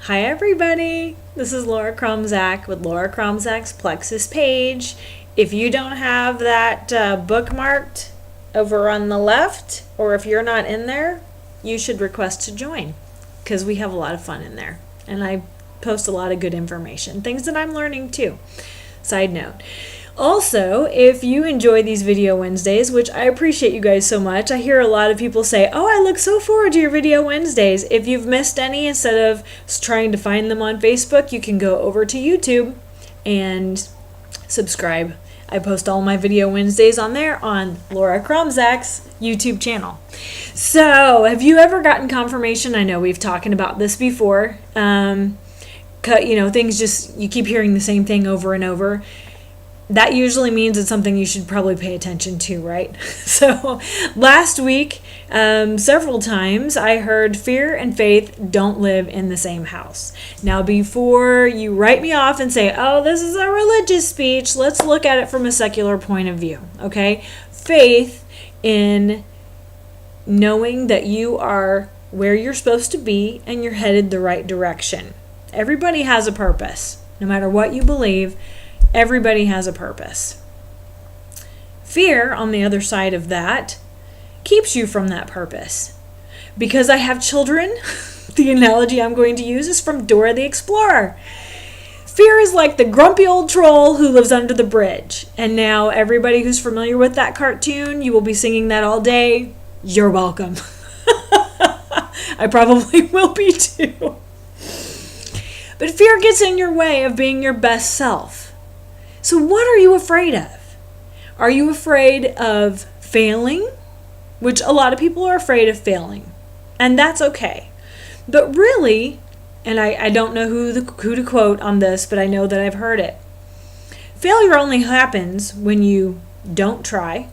Hi everybody, this is Laura Kromzak with Laura Kromzak's Plexus page. If you don't have that bookmarked over on the left, or if you're not in there, you should request to join because we have a lot of fun in there. And I post a lot of good information, things that I'm learning too. Side note. Also, if you enjoy these Video Wednesdays, which I appreciate you guys so much, I hear a lot of people say, oh, I look so forward to your Video Wednesdays. If you've missed any, instead of trying to find them on Facebook, you can go over to YouTube and subscribe. I post all my Video Wednesdays on there on Laura Kromzak's YouTube channel. So, have you ever gotten confirmation? I know we've talked about this before. Things just, you keep hearing the same thing over and over. That usually means it's something you should probably pay attention to, right? So last week, several times, I heard fear and faith don't live in the same house. Now, before you write me off and say, oh, this is a religious speech, let's look at it from a secular point of view, okay? Faith in knowing that you are where you're supposed to be and you're headed the right direction. Everybody has a purpose, no matter what you believe. Everybody has a purpose. Fear, on the other side of that, keeps you from that purpose. Because I have children, the analogy I'm going to use is from Dora the Explorer. Fear is like the grumpy old troll who lives under the bridge. And now everybody who's familiar with that cartoon, you will be singing that all day. You're welcome. I probably will be too. But fear gets in your way of being your best self. So what are you afraid of? Are you afraid of failing? Which a lot of people are afraid of failing. And that's okay. But really, and I don't know who to quote on this, but I know that I've heard it. Failure only happens when you don't try,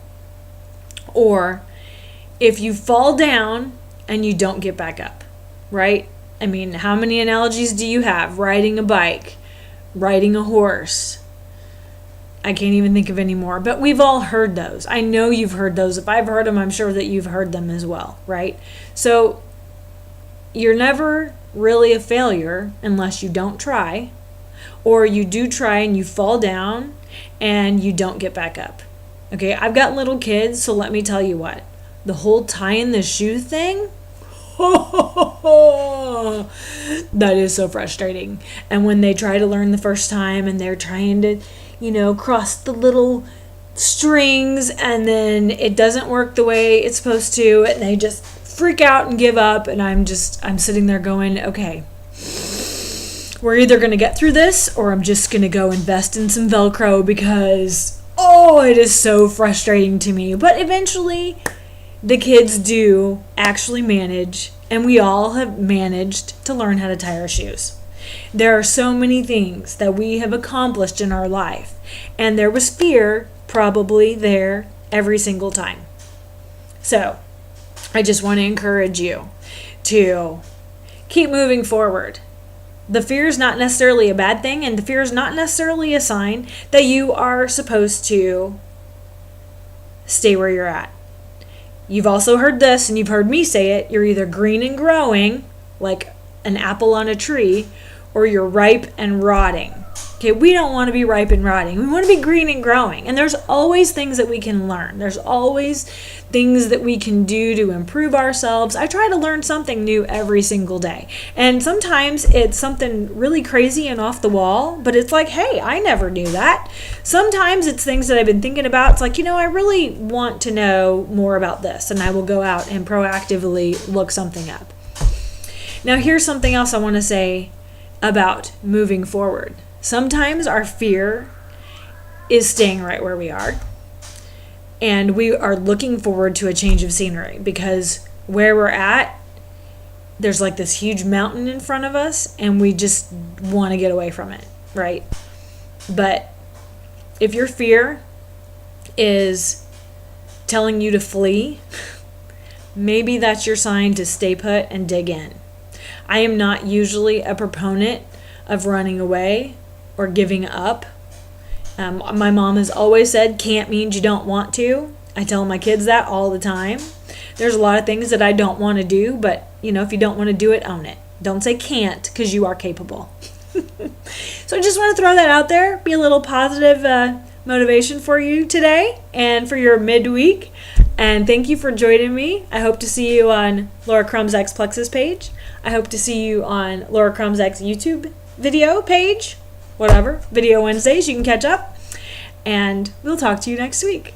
or if you fall down and you don't get back up, right? I mean, how many analogies do you have? Riding a bike, riding a horse. I can't even think of any more, but we've all heard those. I know you've heard those. If I've heard them, I'm sure that you've heard them as well, right? So you're never really a failure unless you don't try, or you do try and you fall down and you don't get back up. Okay, I've got little kids, so let me tell you what. The whole tying the shoe thing, that is so frustrating. And when they try to learn the first time and they're trying to cross the little strings and then it doesn't work the way it's supposed to and they just freak out and give up, and I'm sitting there going, okay, we're either going to get through this or I'm just going to go invest in some Velcro because, it is so frustrating to me. But eventually the kids do actually manage, and we all have managed to learn how to tie our shoes. There are so many things that we have accomplished in our life, and there was fear probably there every single time. So, I just want to encourage you to keep moving forward. The fear is not necessarily a bad thing, and the fear is not necessarily a sign that you are supposed to stay where you're at. You've also heard this, and you've heard me say it, you're either green and growing, like an apple on a tree, or you're ripe and rotting. Okay, we don't want to be ripe and rotting. We want to be green and growing. And there's always things that we can learn. There's always things that we can do to improve ourselves. I try to learn something new every single day. And sometimes it's something really crazy and off the wall, but it's like, hey, I never knew that. Sometimes it's things that I've been thinking about. It's like, I really want to know more about this, and I will go out and proactively look something up. Now, here's something else I want to say about moving forward. Sometimes our fear is staying right where we are, and we are looking forward to a change of scenery because where we're at, there's like this huge mountain in front of us, and we just want to get away from it, right? But if your fear is telling you to flee, maybe that's your sign to stay put and dig in. I am not usually a proponent of running away or giving up. My mom has always said, can't means you don't want to. I tell my kids that all the time. There's a lot of things that I don't want to do, but if you don't want to do it, own it. Don't say can't, because you are capable. So I just want to throw that out there, be a little positive motivation for you today and for your midweek. And thank you for joining me. I hope to see you on Laura Crumb's X Plexus page. I hope to see you on Laura Crumb's X YouTube video page. Whatever. Video Wednesdays, you can catch up. And we'll talk to you next week.